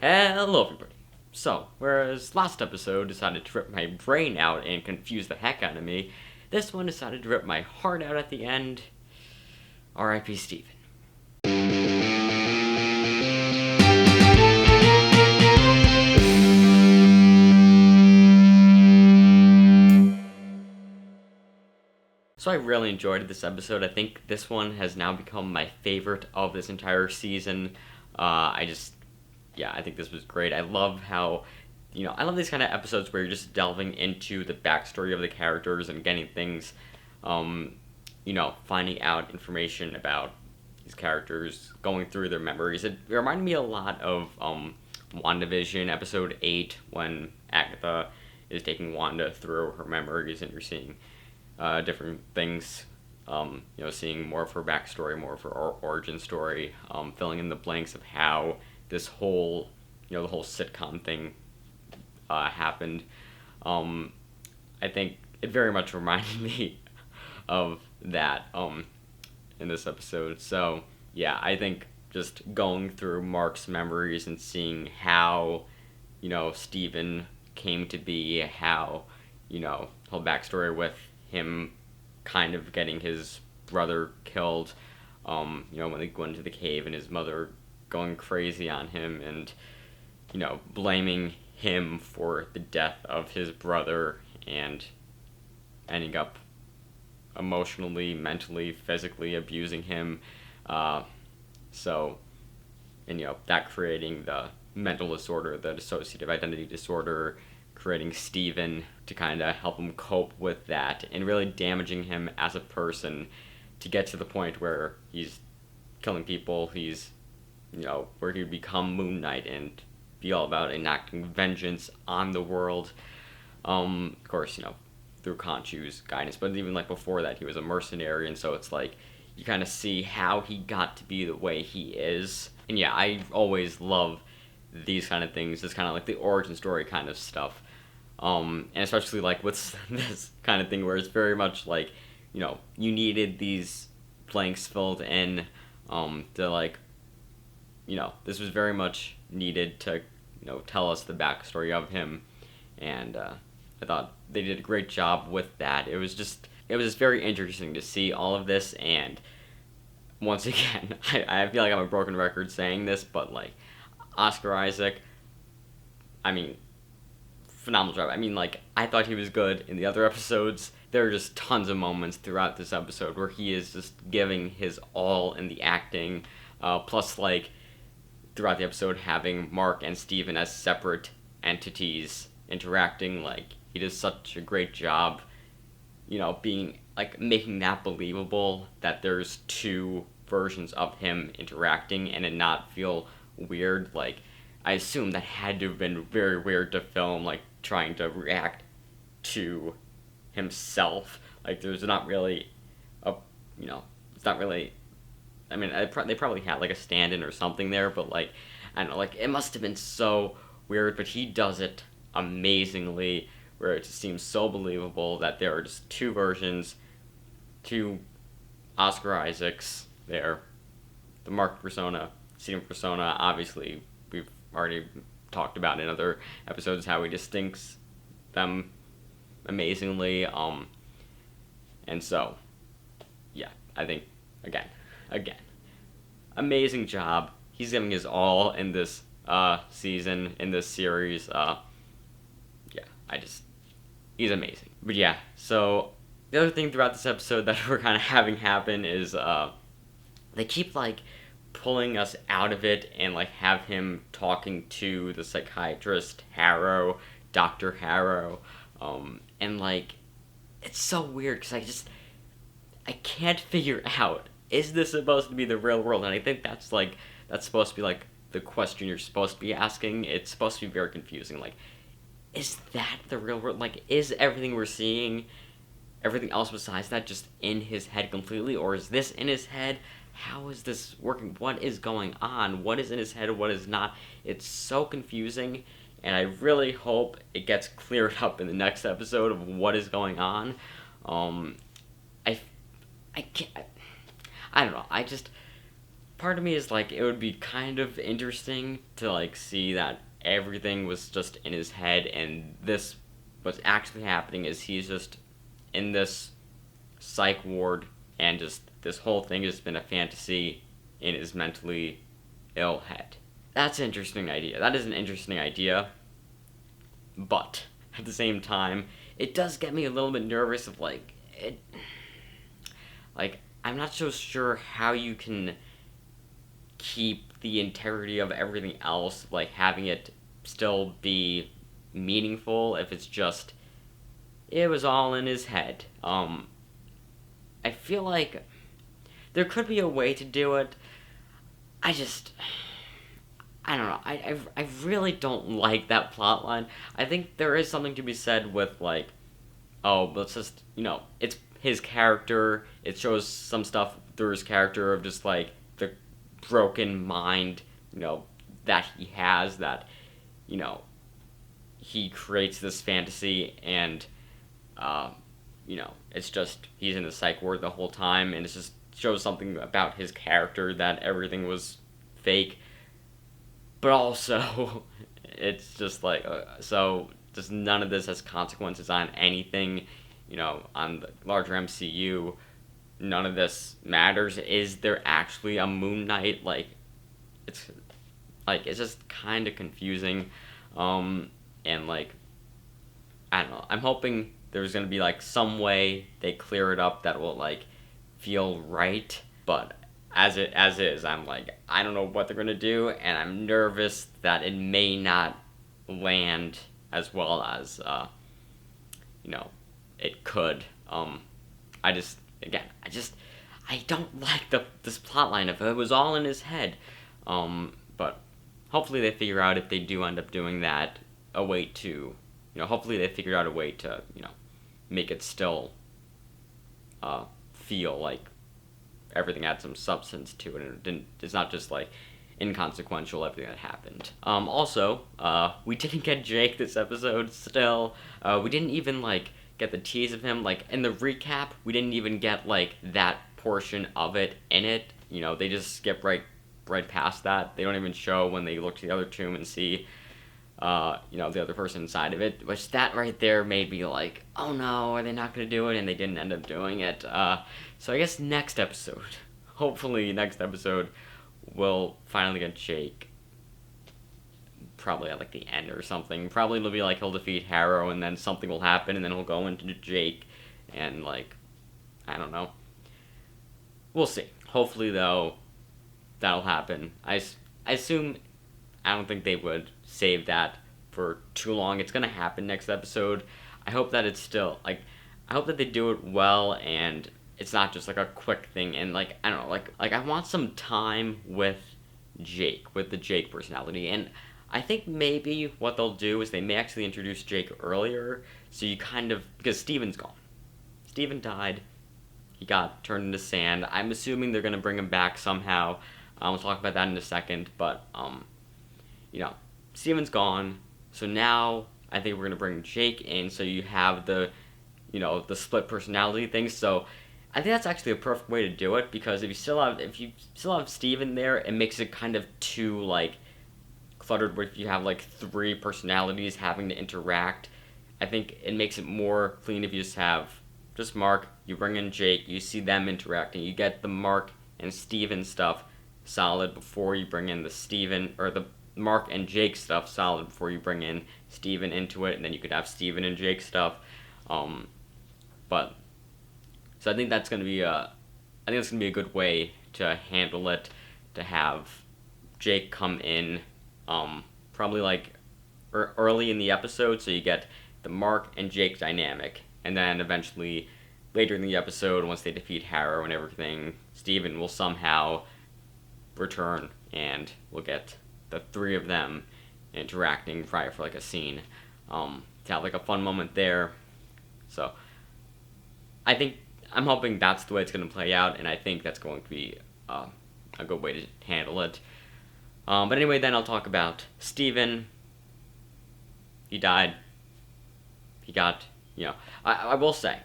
Hello, everybody. So, whereas last episode decided to rip my brain out and confuse the heck out of me, this one decided to rip my heart out at the end. R.I.P. Steven. So I really enjoyed this episode. I think this one has now become my favorite of this entire season. I think this was great. I love how, I love these kind of episodes where you're just delving into the backstory of the characters and getting things, finding out information about these characters, going through their memories. It reminded me a lot of WandaVision episode 8 when Agatha is taking Wanda through her memories and you're seeing different things, seeing more of her backstory, more of her origin story, filling in the blanks of how this whole, the whole sitcom thing happened. I think it very much reminded me of that in this episode. So, yeah, I think just going through Mark's memories and seeing how, Steven came to be, how, whole backstory with him kind of getting his brother killed, when they go into the cave and his mother going crazy on him and, blaming him for the death of his brother and ending up emotionally, mentally, physically abusing him. That creating the mental disorder, the dissociative identity disorder, creating Steven to kind of help him cope with that and really damaging him as a person to get to the point where he's killing people, he's, where he'd become Moon Knight and be all about enacting vengeance on the world. Of course, through Khonshu's guidance, but even like before that, he was a mercenary, and so it's like you kind of see how he got to be the way he is. And yeah, I always love these kind of things, this kind of like the origin story kind of stuff. And especially like with this kind of thing where it's very much like, you needed these blanks filled in, to like, this was very much needed to, tell us the backstory of him. And, I thought they did a great job with that. It was just very interesting to see all of this, and once again, I feel like I'm a broken record saying this, but like, Oscar Isaac, I mean, phenomenal job. I mean, like, I thought he was good in the other episodes. There are just tons of moments throughout this episode where he is just giving his all in the acting, plus, like, throughout the episode having Mark and Steven as separate entities interacting, like, he does such a great job, being, like, making that believable that there's two versions of him interacting and it not feel weird. Like, I assume that had to have been very weird to film, like, trying to react to himself. Like, there's not really it's not really, I mean, they probably had, like, a stand-in or something there, but, like, I don't know, like, it must have been so weird, but he does it amazingly, where it just seems so believable that there are just two versions, two Oscar Isaacs there. The Mark persona, Steven persona, obviously, we've already talked about in other episodes how he distincts them amazingly. And so, yeah, I think, again, amazing job. He's giving his all in this season, in this series. He's amazing. But yeah, so the other thing throughout this episode that we're kind of having happen is they keep, like, pulling us out of it and, like, have him talking to the psychiatrist Harrow, Dr. Harrow, and, like, it's so weird because I can't figure out, is this supposed to be the real world? And I think that's supposed to be, like, the question you're supposed to be asking. It's supposed to be very confusing, like, is that the real world? Like, is everything we're seeing, everything else besides that, just in his head completely? Or is this in his head? How is this working? What is going on? What is in his head? What is not? It's so confusing, and I really hope it gets cleared up in the next episode of what is going on. I can't, I don't know. part of me is like, it would be kind of interesting to like see that everything was just in his head, and this what's actually happening is he's just in this psych ward, and just this whole thing has been a fantasy in his mentally ill head. That's an interesting idea. That is an interesting idea, but at the same time, it does get me a little bit nervous of like I'm not so sure how you can keep the integrity of everything else, like having it still be meaningful if it's just it was all in his head. I feel like there could be a way to do it. I just I don't know. I really don't like that plot line. I think there is something to be said with like, oh, let's just it's his character. It shows some stuff through his character of just like the broken mind, that he has, that you know he creates this fantasy, and it's just he's in the psych ward the whole time, and it just shows something about his character that everything was fake. But also, it's just like so. Just none of this has consequences on anything, on the larger MCU. None of this matters. Is there actually a Moon Knight? It's it's just kind of confusing, and I don't know. I'm hoping there's gonna be some way they clear it up that will feel right. But as it is, I'm I don't know what they're gonna do, and I'm nervous that it may not land as well as it could. I just again I don't like this plot line of it was all in his head. But hopefully they figure out, if they do end up doing that, a way to hopefully they figured out a way to make it still feel like everything had some substance to it, and it's not just inconsequential everything that happened. Also, we didn't get Jake this episode still. We didn't even get the tease of him. In the recap, we didn't even get that portion of it in it. They just skip right past that. They don't even show when they look to the other tomb and see the other person inside of it, which that right there made me oh no, are they not going to do it? And they didn't end up doing it. So I guess next episode, hopefully next episode, we'll finally get Jake. Probably at the end or something. Probably it'll be he'll defeat Harrow, and then something will happen, and then he'll go into Jake, and I don't know. We'll see. Hopefully though, that'll happen. I assume, I don't think they would save that for too long. It's gonna happen next episode. I hope that it's still I hope that they do it well, and it's not just a quick thing. And I don't know, I want some time with Jake, with the Jake personality. And I think maybe what they'll do is they may actually introduce Jake earlier, so you because Steven's gone. Steven died. He got turned into sand. I'm assuming they're gonna bring him back somehow. We'll talk about that in a second, but Steven's gone, so now I think we're gonna bring Jake in, so you have the split personality thing. So I think that's actually a perfect way to do it, because if you still have Steven there, it makes it kind of too cluttered where if you have 3 personalities having to interact. I think it makes it more clean if you just have just Mark, you bring in Jake, you see them interacting, you get the Mark and Steven stuff solid before you bring in the Steven, or the Mark and Jake stuff solid before you bring in Steven into it, and then you could have Steven and Jake stuff. But so I think that's gonna be a good way to handle it, to have Jake come in probably early in the episode, so you get the Mark and Jake dynamic, and then eventually later in the episode, once they defeat Harrow and everything, Steven will somehow return, and we'll get the 3 of them interacting prior for a scene, to have a fun moment there. So I'm hoping that's the way it's going to play out, and I think that's going to be a good way to handle it. But anyway, then I'll talk about Steven. He died. He got, I will say,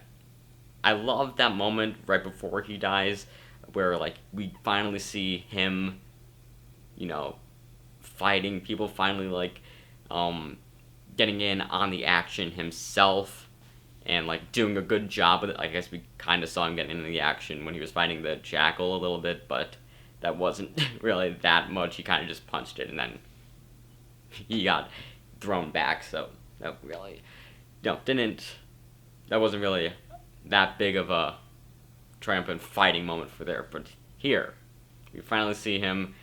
I love that moment right before he dies, where like we finally see him, you know, fighting people, finally like getting in on the action himself and like doing a good job with it. I guess we kind of saw him getting into the action when he was fighting the jackal a little bit, but that wasn't really that much. He kind of just punched it and then he got thrown back. So that really, didn't. That wasn't really that big of a triumphant fighting moment for there. But here, we finally see him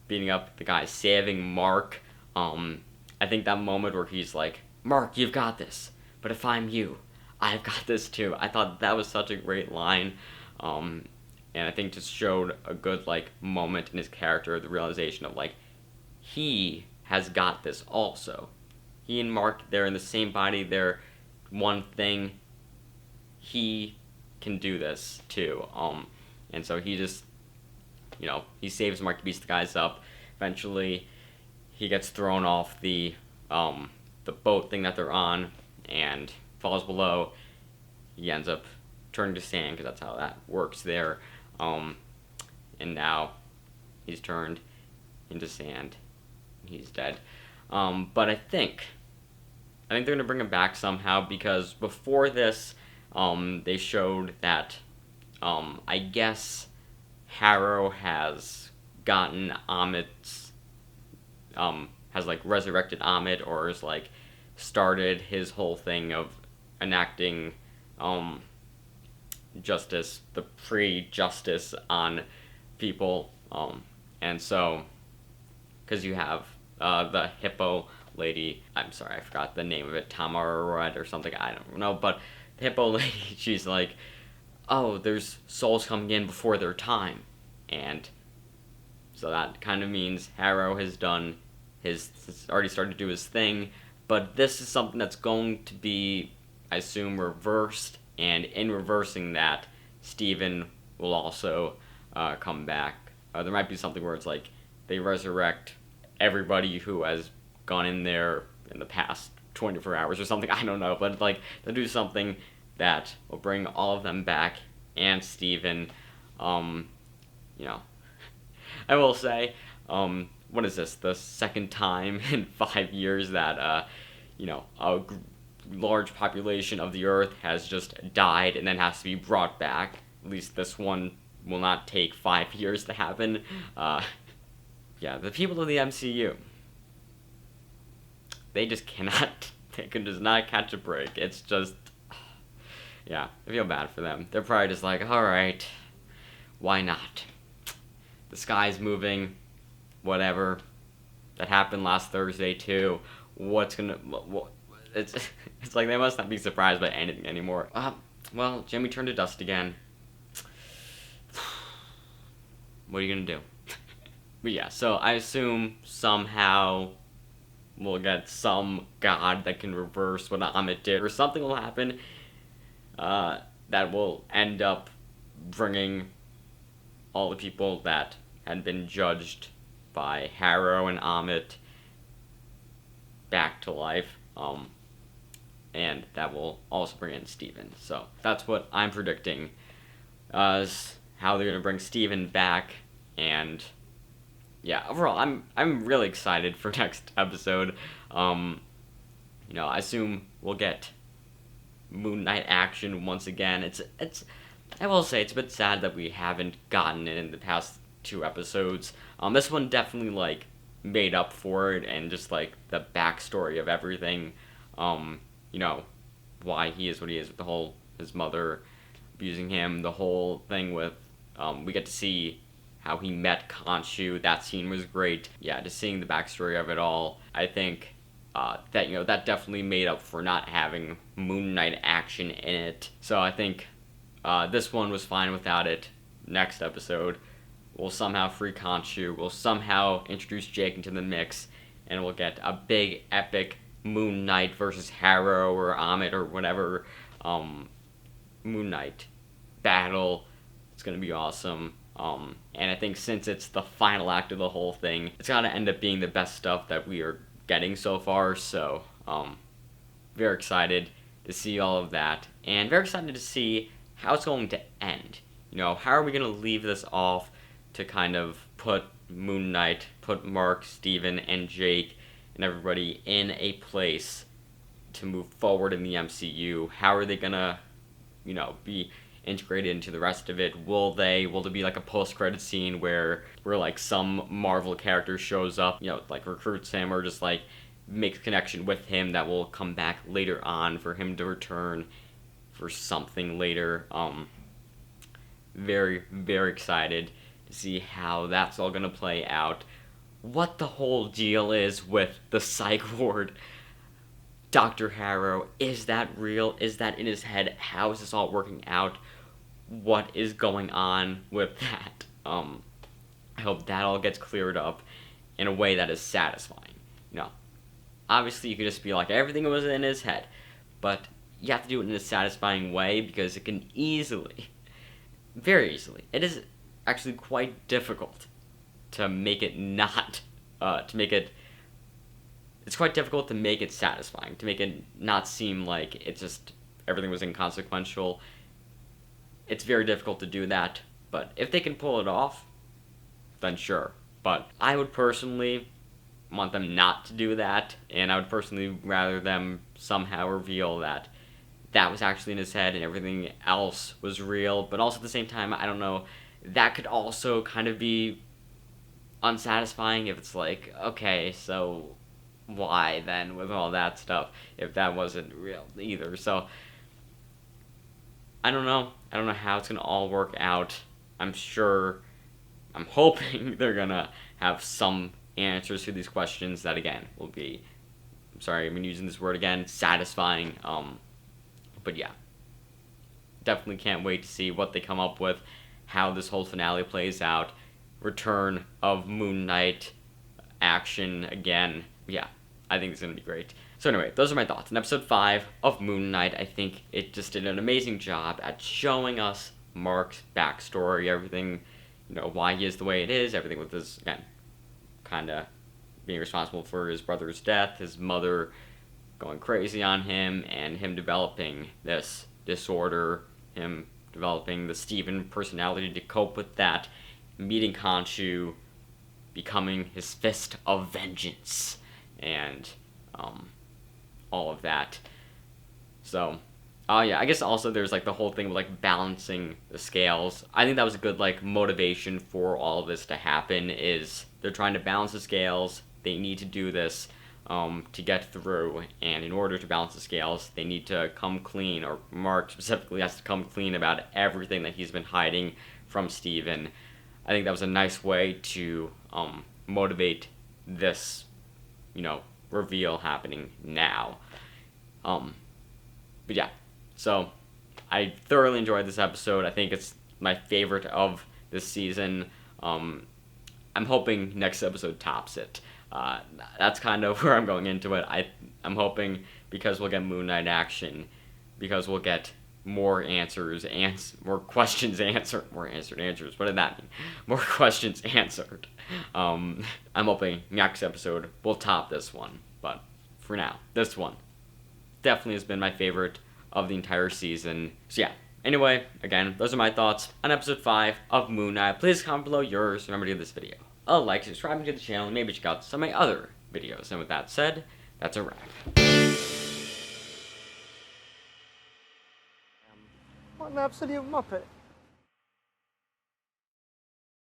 beating up the guy, saving Mark. I think that moment where he's like, "Mark, you've got this. But if I'm you, I've got this too." I thought that was such a great line. And I think just showed a good like moment in his character, the realization of like he has got this also. He and Mark, they're in the same body, they're one thing. He can do this too. And so he just, he saves Mark, he beats the guys up. Eventually, he gets thrown off the boat thing that they're on and falls below. He ends up turning to sand because that's how that works there. And now he's turned into sand. He's dead. But I think they're gonna bring him back somehow because before this, they showed that I guess Harrow has gotten Amit's has like resurrected Amit or is like started his whole thing of enacting justice, the pre-justice on people, and so because you have the hippo lady, I'm sorry, I forgot the name of it, Tamaret or something, I don't know, but the hippo lady, she's like, oh, there's souls coming in before their time, and so that kind of means Harrow has already started to do his thing, but this is something that's going to be, I assume, reversed, and in reversing that, Steven will also come back. There might be something where it's like they resurrect everybody who has gone in there in the past 24 hours or something, I don't know, but like they'll do something that will bring all of them back and Steven. I will say, what is this, the second time in 5 years that, a large population of the Earth has just died and then has to be brought back. At least this one will not take 5 years to happen. The people of the MCU, they just cannot, they can just not catch a break. It's just, I feel bad for them. They're probably just like, alright, why not? The sky's moving, whatever. That happened last Thursday too. It's like they must not be surprised by anything anymore. Well, Jimmy turned to dust again. What are you gonna do? But yeah, so I assume somehow we'll get some god that can reverse what Amit did, or something will happen that will end up bringing all the people that had been judged by Harrow and Amit back to life. And that will also bring in Steven. So that's what I'm predicting as how they're gonna bring Steven back. And overall, I'm really excited for next episode. I assume we'll get Moon Knight action once again. It's I will say it's a bit sad that we haven't gotten it in the past 2 episodes. This one definitely like made up for it, and just like the backstory of everything. Why he is what he is with the whole his mother abusing him, the whole thing with we get to see how he met Khonshu. That scene was great. Just seeing the backstory of it all. I think that definitely made up for not having Moon Knight action in it. So I think this one was fine without it. Next episode, we'll somehow free Khonshu. We'll somehow introduce Jake into the mix, and we'll get a big epic Moon Knight versus Harrow or Amit or whatever Moon Knight battle. It's gonna be awesome. And I think since it's the final act of the whole thing, it's gotta end up being the best stuff that we are getting so far. So very excited to see all of that, and very excited to see how it's going to end. You know, how are we going to leave this off to kind of put Moon Knight, put Mark, Steven, and Jake, and everybody in a place to move forward in the MCU? How are they going to, you know, be integrated into the rest of it? Will there be like a post-credit scene where like some Marvel character shows up, you know, like recruits him or just like makes connection with him that will come back later on for him to return for something later? Very, very excited to see how that's all gonna play out. What the whole deal is with the psych ward. Dr. Harrow, is that real? Is that in his head? How is this all working out? What is going on with that? I hope that all gets cleared up in a way that is satisfying. You know, obviously you could just be like, everything was in his head, but you have to do it in a satisfying way because it can easily, very easily, it is actually quite difficult to make it not, it's quite difficult to make it satisfying, to make it not seem like it just, everything was inconsequential. It's very difficult to do that, but if they can pull it off, then sure. But I would personally want them not to do that, and I would personally rather them somehow reveal that that was actually in his head and everything else was real. But also at the same time, I don't know, that could also kind of be unsatisfying if it's like, okay, so why then with all that stuff if that wasn't real either? So I don't know how it's gonna all work out. I'm hoping they're gonna have some answers to these questions that again will be, I'm sorry, I'm using this word again, satisfying. But yeah, definitely can't wait to see what they come up with, how this whole finale plays out, return of Moon Knight, action again. Yeah, I think it's gonna be great. So anyway, those are my thoughts on episode 5 of Moon Knight. I think it just did an amazing job at showing us Mark's backstory, everything, you know, why he is the way it is, everything with his, again, kind of being responsible for his brother's death, his mother going crazy on him, and him developing this disorder, him developing the Steven personality to cope with that, meeting Khonshu, becoming his fist of vengeance, and all of that. So, yeah, I guess also there's like the whole thing with like balancing the scales. I think that was a good like motivation for all of this to happen, is they're trying to balance the scales. They need to do this to get through, and in order to balance the scales, they need to come clean, or Mark specifically has to come clean about everything that he's been hiding from Steven. I think that was a nice way to motivate this, you know, reveal happening now. But yeah, so I thoroughly enjoyed this episode. I think it's my favorite of this season. I'm hoping next episode tops it. That's kind of where I'm going into it. I'm hoping, because we'll get Moon Knight action, because we'll get more answers, more questions answered, more answered answers. What did that mean? More questions answered. I'm hoping next episode will top this one. But for now, this one definitely has been my favorite of the entire season. So yeah. Anyway, again, those are my thoughts on episode 5 of Moon Knight. Please comment below yours. Remember to give this video a like, subscribe to the channel, and maybe check out some of my other videos. And with that said, that's a wrap. What an absolute muppet.